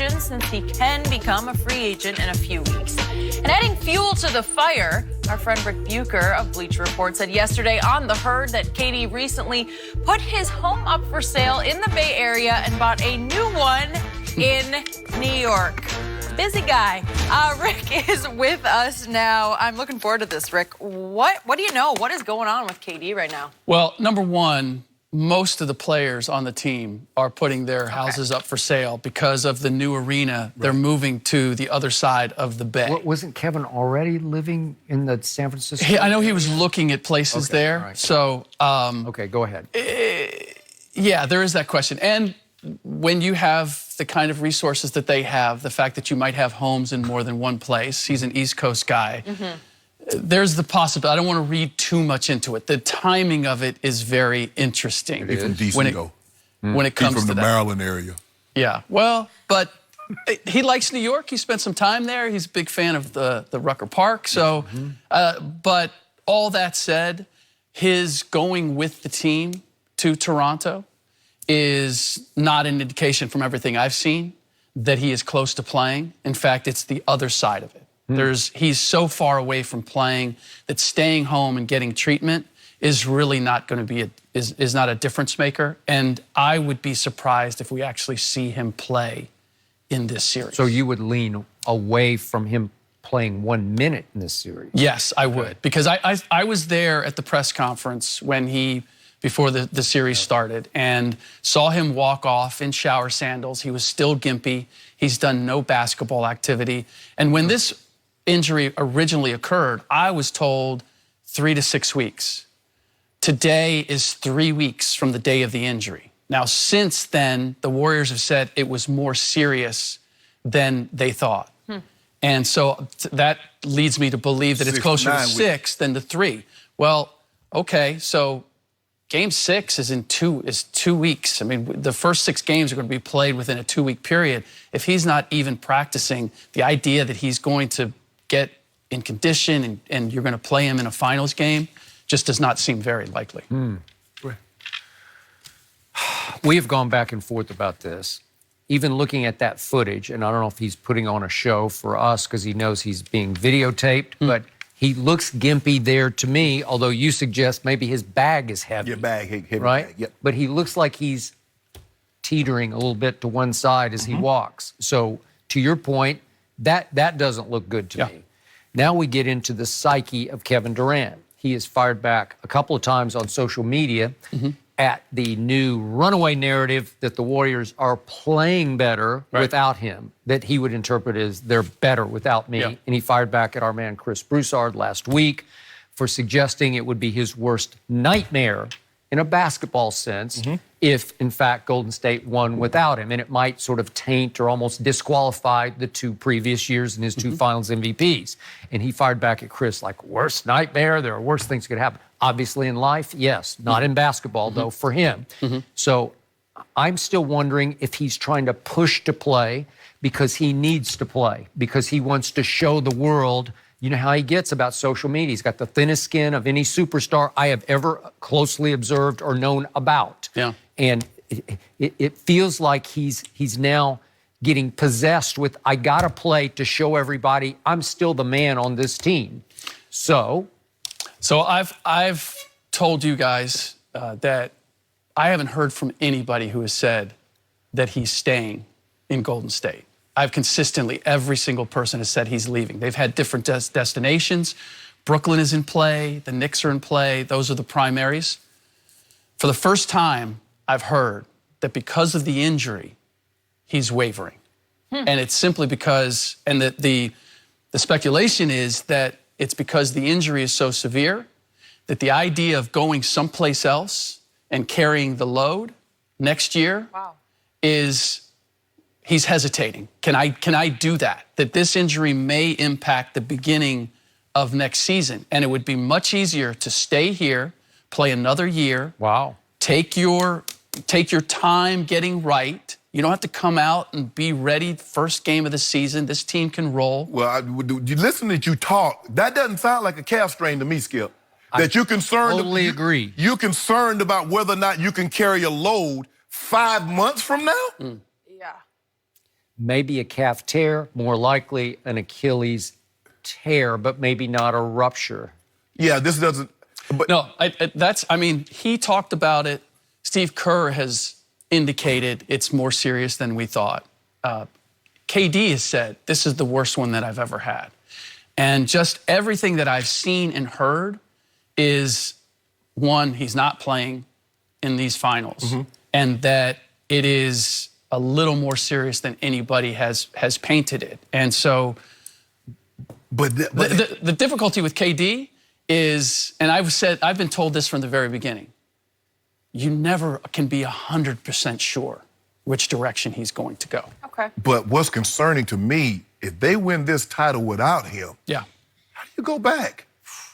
question since he can become a free agent in a few weeks. And adding fuel to the fire, our friend Rick Bucher of Bleacher Report said yesterday on The Herd that KD recently put his home up for sale in the Bay Area and bought a new one in New York. Busy guy. Rick is with us now. I'm looking forward to this, Rick. What do you know? What is going on with KD right now? Well, number one, most of the players on the team are putting their houses up for sale because of the new arena. Right. They're moving to the other side of the bay. Wasn't Kevin already living in the San Francisco I know he was looking at places there. Right. So, okay, go ahead. Yeah, there is that question. And when you have the kind of resources that they have, the fact that you might have homes in more than one place, he's an East Coast guy, there's the possibility. I don't want to read too much into it. The timing of it is very interesting. He's from DC, when it comes to that. He's from the Maryland area. Yeah, well, but he likes New York. He spent some time there. He's a big fan of the Rucker Park. So, but all that said, his going with the team to Toronto is not an indication from everything I've seen that he is close to playing. In fact, it's the other side of it. He's so far away from playing that staying home and getting treatment is really not going to be is not a difference maker. And I would be surprised if we actually see him play in this series. So you would lean away from him playing 1 minute in this series? Yes, I would. Because I was there at the press conference when before the series started, and saw him walk off in shower sandals. He was still gimpy. He's done no basketball activity. And when this injury originally occurred, I was told 3 to 6 weeks. Today is 3 weeks from the day of the injury. Now, since then, the Warriors have said it was more serious than they thought. And so that leads me to believe that it's closer to 6 than the 3. Well, okay, so Game 6 is 2 weeks. I mean, the first 6 games are going to be played within a 2-week period. If he's not even practicing, the idea that he's going to get in condition and you're going to play him in a finals game just does not seem very likely. We have gone back and forth about this. Even looking at that footage, and I don't know if he's putting on a show for us because he knows he's being videotaped, but he looks gimpy there to me, although you suggest maybe his bag is heavy. Your bag, heavy right? bag, yep. But he looks like he's teetering a little bit to one side as he walks. So to your point, that doesn't look good to me. Now we get into the psyche of Kevin Durant. He has fired back a couple of times on social media at the new runaway narrative that the Warriors are playing better without him, that he would interpret as they're better without me. And he fired back at our man Chris Broussard last week for suggesting it would be his worst nightmare in a basketball sense if, in fact, Golden State won without him. And it might sort of taint or almost disqualify the 2 previous years and his 2 finals MVPs. And he fired back at Chris like, worst nightmare? There are worse things that could happen. Obviously in life, yes. Not in basketball, though, for him. So I'm still wondering if he's trying to push to play because he needs to play, because he wants to show the world. You know how he gets about social media. He's got the thinnest skin of any superstar I have ever closely observed or known about. And it feels like he's now getting possessed with, I got to play to show everybody I'm still the man on this team. So I've told you guys that I haven't heard from anybody who has said that he's staying in Golden State. I've consistently, every single person has said he's leaving. They've had different destinations. Brooklyn is in play. The Knicks are in play. Those are the primaries. For the first time, I've heard that because of the injury, he's wavering. And it's simply because, and the speculation is that it's because the injury is so severe that the idea of going someplace else and carrying the load next year is he's hesitating. Can I do that? That this injury may impact the beginning of next season. And it would be much easier to stay here, play another year. Take your time getting right. You don't have to come out and be ready first game of the season. This team can roll. Well, you listen to you talk. That doesn't sound like a calf strain to me, Skip. That you're concerned. Totally agree. You're concerned about whether or not you can carry a load 5 months from now? maybe a calf tear, more likely an Achilles tear, but maybe not a rupture. Yeah, this doesn't. But No, I mean, he talked about it. Steve Kerr has indicated it's more serious than we thought. KD has said, this is the worst one that I've ever had. And just everything that I've seen and heard is, one, he's not playing in these finals, and that it is a little more serious than anybody has painted it. And so the difficulty with KD is, and I've been told this from the very beginning, you never can be 100% sure which direction he's going to go. Okay. But what's concerning to me, if they win this title without him, Yeah. how do you go back?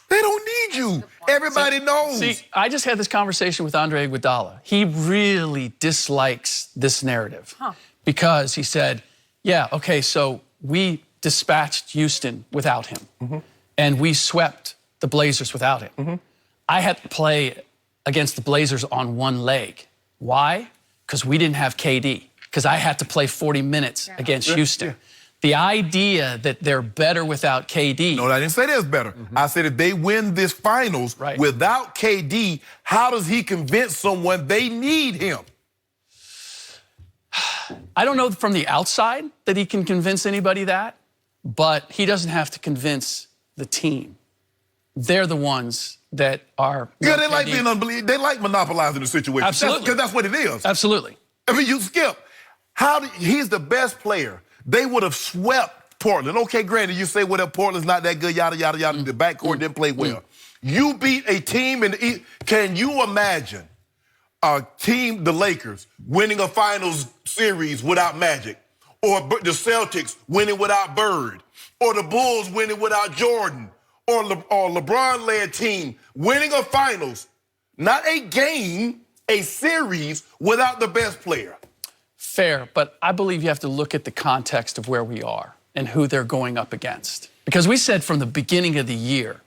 They don't need you. Everybody knows. See, I just had this conversation with Andre Iguodala. He really dislikes this narrative because he said, yeah, okay, so we dispatched Houston without him, and we swept the Blazers without him. I had to play against the Blazers on one leg. Why? Because we didn't have KD, because I had to play 40 minutes against Houston. The idea that they're better without KD. No, I didn't say they're better. I said if they win this finals without KD, how does he convince someone they need him? I don't know from the outside that he can convince anybody that, but he doesn't have to convince the team. They're the ones that are. Yeah, they like being unbelievable. They like monopolizing the situation. Absolutely. Because that's what it is. Absolutely. I mean, you skip. He's the best player. They would have swept Portland. Okay, granted, you say, well, Portland's not that good, yada, yada, yada. The backcourt didn't play well. You beat a team in the East. Can you imagine a team, the Lakers, winning a finals series without Magic? Or the Celtics winning without Bird? Or the Bulls winning without Jordan? Or LeBron-led team winning a finals, not a game, a series without the best player? Fair, but I believe you have to look at the context of where we are and who they're going up against. Because we said from the beginning of the year,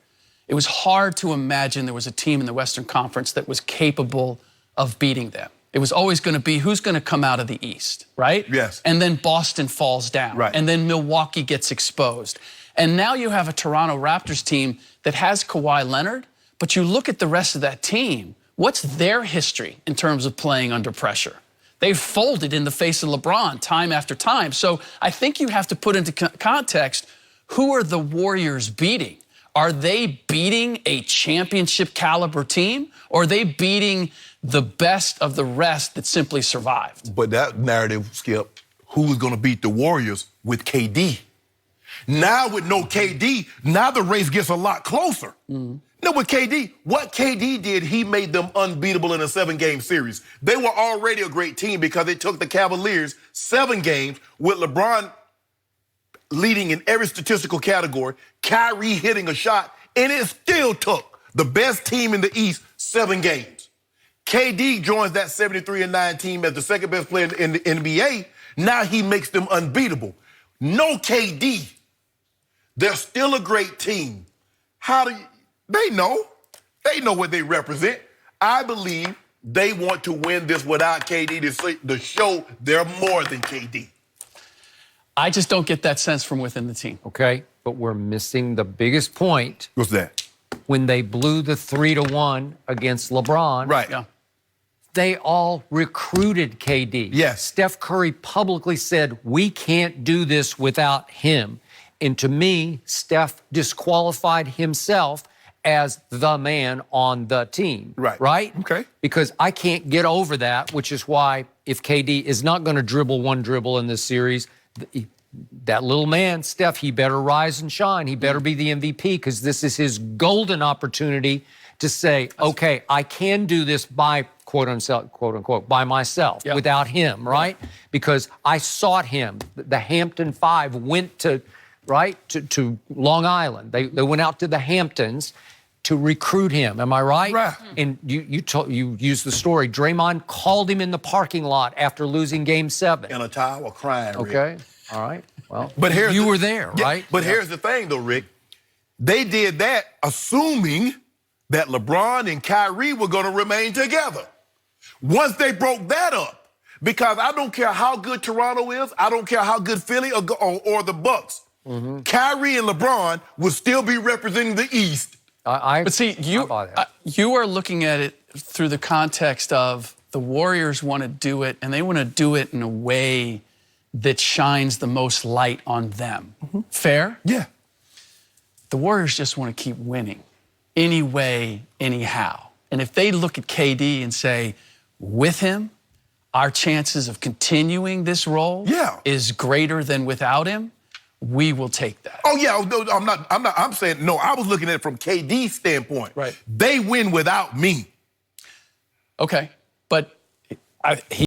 it was hard to imagine there was a team in the Western Conference that was capable of beating them. It was always going to be who's going to come out of the East, right? Yes. And then Boston falls down. Right. And then Milwaukee gets exposed. And now you have a Toronto Raptors team that has Kawhi Leonard, but you look at the rest of that team, what's their history in terms of playing under pressure? They've folded in the face of LeBron time after time. So I think you have to put into context, who are the Warriors beating? Are they beating a championship caliber team, or are they beating the best of the rest that simply survived? But that narrative, Skip, who's going to beat the Warriors with KD? Now with no KD, now the race gets a lot closer. No, with KD, what KD did, he made them unbeatable in a 7-game series. They were already a great team because it took the Cavaliers 7 games with LeBron leading in every statistical category, Kyrie hitting a shot, and it still took the best team in the East 7 games. KD joins that 73-9 team as the second best player in the NBA. Now he makes them unbeatable. No KD. They're still a great team. They know what they represent. I believe they want to win this without KD to show they're more than KD. I just don't get that sense from within the team. Okay, but we're missing the biggest point. What's that? When they blew the 3-1 against LeBron, Right. Yeah. they all recruited KD. Yes. Steph Curry publicly said, we can't do this without him. And to me, Steph disqualified himself as the man on the team. Right. Right? Okay. Because I can't get over that, which is why if KD is not going to dribble one dribble in this series, that little man, Steph, he better rise and shine. He better be the MVP because this is his golden opportunity to say, okay, I can do this by, quote unquote, by myself, without him, right? Because I sought him. The Hampton Five went to Long Island. They went out to the Hamptons to recruit him. Am I right? Right. And you used the story. Draymond called him in the parking lot after losing Game 7. In a towel crying, Rick. Okay. All right. Well, But you were there, right? But here's the thing, though, Rick. They did that assuming that LeBron and Kyrie were going to remain together. Once they broke that up, Because I don't care how good Toronto is. I don't care how good Philly or the Bucks. Kyrie and LeBron will still be representing the East. But see, you are looking at it through the context of the Warriors want to do it, and they want to do it in a way that shines the most light on them. Fair? Yeah. The Warriors just want to keep winning anyway, anyhow. And if they look at KD and say, with him, our chances of continuing this role is greater than without him, we will take that. Oh, yeah. No, I'm saying, no, I was looking at it from KD's standpoint. Right. They win without me. Okay. But he